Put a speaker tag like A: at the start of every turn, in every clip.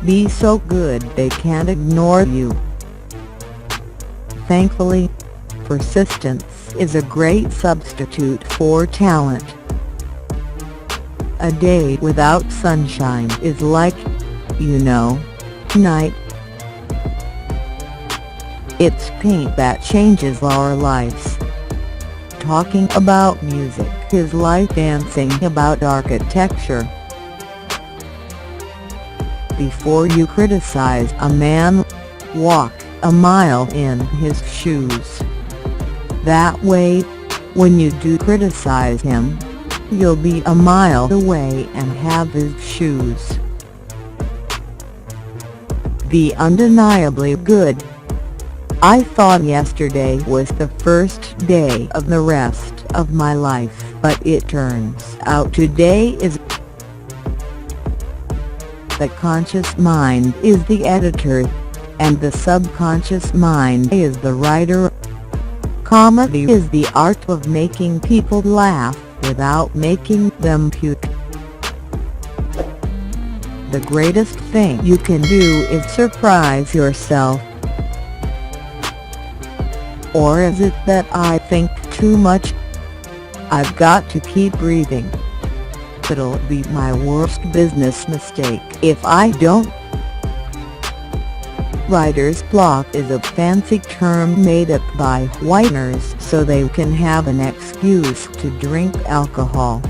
A: be so good they can't ignore you. Thankfully, persistence is a great substitute for talent. A day without sunshine is like, night. It's paint that changes our lives. Talking about music is like dancing about architecture. Before you criticize a man, walk a mile in his shoes. That way, when you do criticize him, you'll be a mile away and have his shoes. Be undeniably good. I thought yesterday was the first day of the rest of my life, but it turns out today is. The conscious mind is the editor, and the subconscious mind is the writer. Comedy is the art of making people laugh without making them puke. The greatest thing you can do is surprise yourself. Or is it that I think too much? I've got to keep breathing. It'll be my worst business mistake if I don't. Writer's block is a fancy term made up by whiners so they can have an excuse to drink alcohol.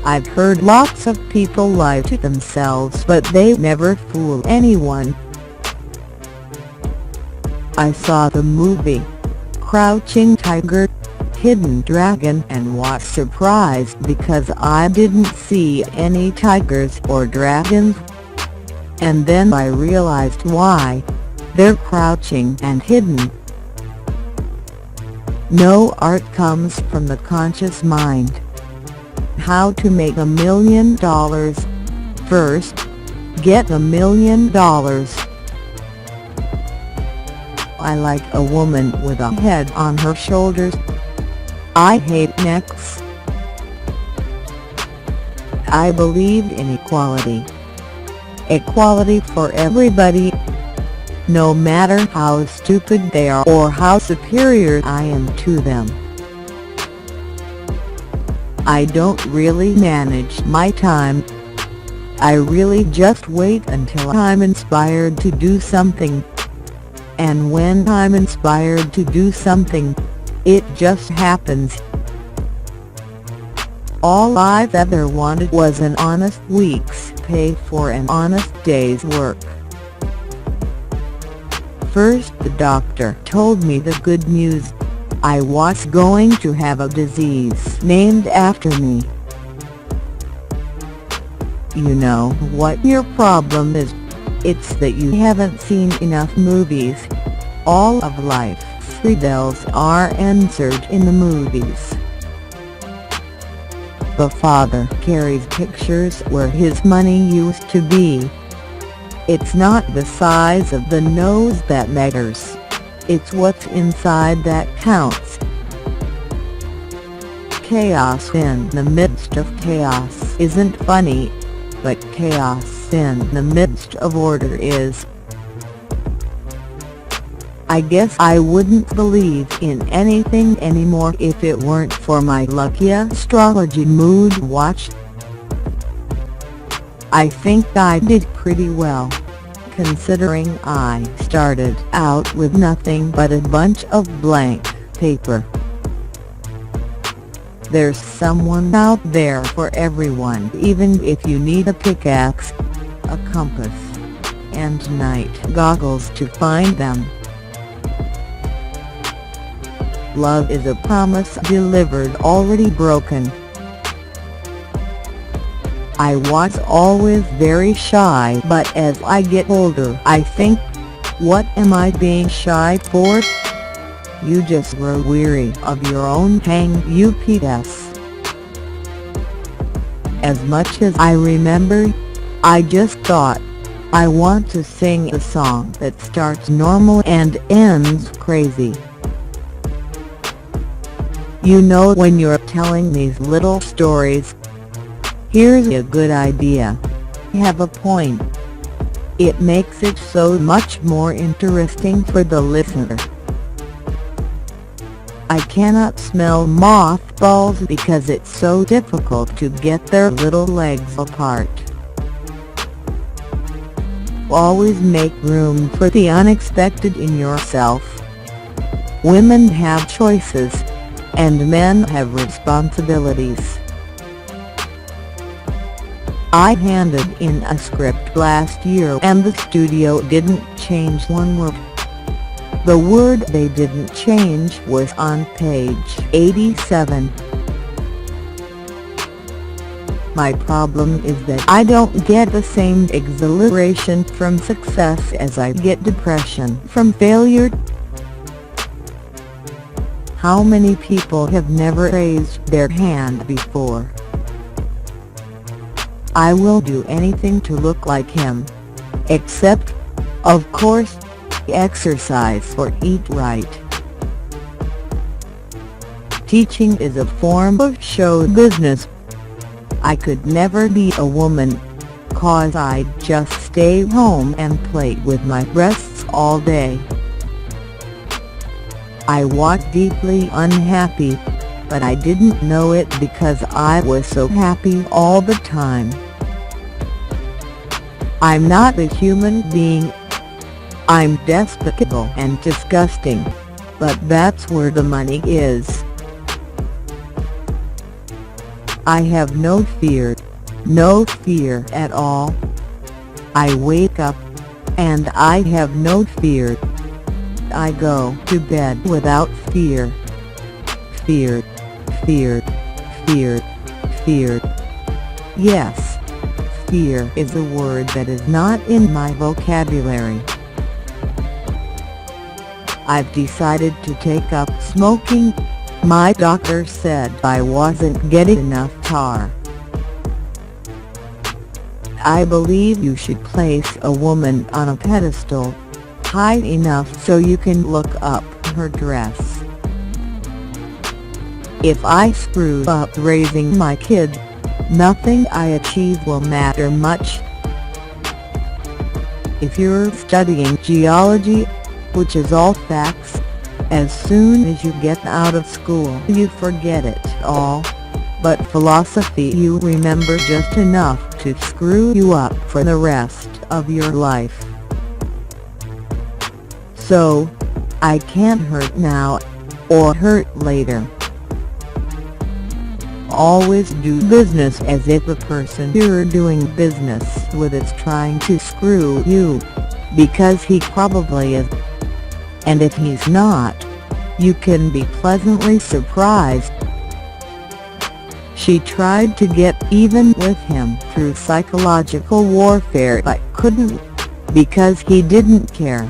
A: I've heard lots of people lie to themselves, but they never fool anyone. I saw the movie Crouching Tiger, Hidden Dragon and was surprised because I didn't see any tigers or dragons. And then I realized why. They're crouching and hidden. No art comes from the conscious mind. How to make $1 million? First, get $1 million. I like a woman with a head on her shoulders. I hate necks. I believe in equality. Equality for everybody. No matter how stupid they are or how superior I am to them. I don't really manage my time. I really just wait until I'm inspired to do something. And when I'm inspired to do something, it just happens. All I've ever wanted was an honest week's pay for an honest day's work. First the doctor told me the good news. I was going to have a disease named after me. You know what your problem is? It's that you haven't seen enough movies. All of life's riddles are answered in the movies. The father carries pictures where his money used to be. It's not the size of the nose that matters. It's what's inside that counts. Chaos in the midst of chaos isn't funny, but chaos in the midst of order is. I guess I wouldn't believe in anything anymore if it weren't for my lucky astrology mood watch. I think I did pretty well, considering I started out with nothing but a bunch of blank paper. There's someone out there for everyone, even if you need a pickaxe, a compass, and night goggles to find them. Love is a promise delivered already broken. I was always very shy, but as I get older I think, what am I being shy for? You just grow weary of your own hang-ups. As much as I remember, I just thought, I want to sing a song that starts normal and ends crazy. You know, when you're telling these little stories, here's a good idea. have a point. It makes it so much more interesting for the listener. I cannot smell mothballs because it's so difficult to get their little legs apart. Always make room for the unexpected in yourself. Women have choices, and men have responsibilities. I handed in a script last year and the studio didn't change one word. The word they didn't change was on page 87. My problem is that I don't get the same exhilaration from success as I get depression from failure. How many people have never raised their hand before? I will do anything to look like him. Except, of course, exercise or eat right. Teaching is a form of show business. I could never be a woman, 'cause I'd just stay home and play with my breasts all day. I was deeply unhappy, but I didn't know it because I was so happy all the time. I'm not a human being. I'm despicable and disgusting, but that's where the money is. I have no fear at all. I wake up, and I have no fear. I go to bed without fear. Fear. Yes, fear is a word that is not in my vocabulary. I've decided to take up smoking. My doctor said I wasn't getting enough tar. I believe you should place a woman on a pedestal, high enough so you can look up her dress. If I screw up raising my kid, nothing I achieve will matter much. If you're studying geology, which is all facts, as soon as you get out of school you forget it all, but philosophy you remember just enough to screw you up for the rest of your life. So, I can't hurt now, or hurt later. Always do business as if the person you're doing business with is trying to screw you, because he probably is. And if he's not, you can be pleasantly surprised. She tried to get even with him through psychological warfare but couldn't, because he didn't care.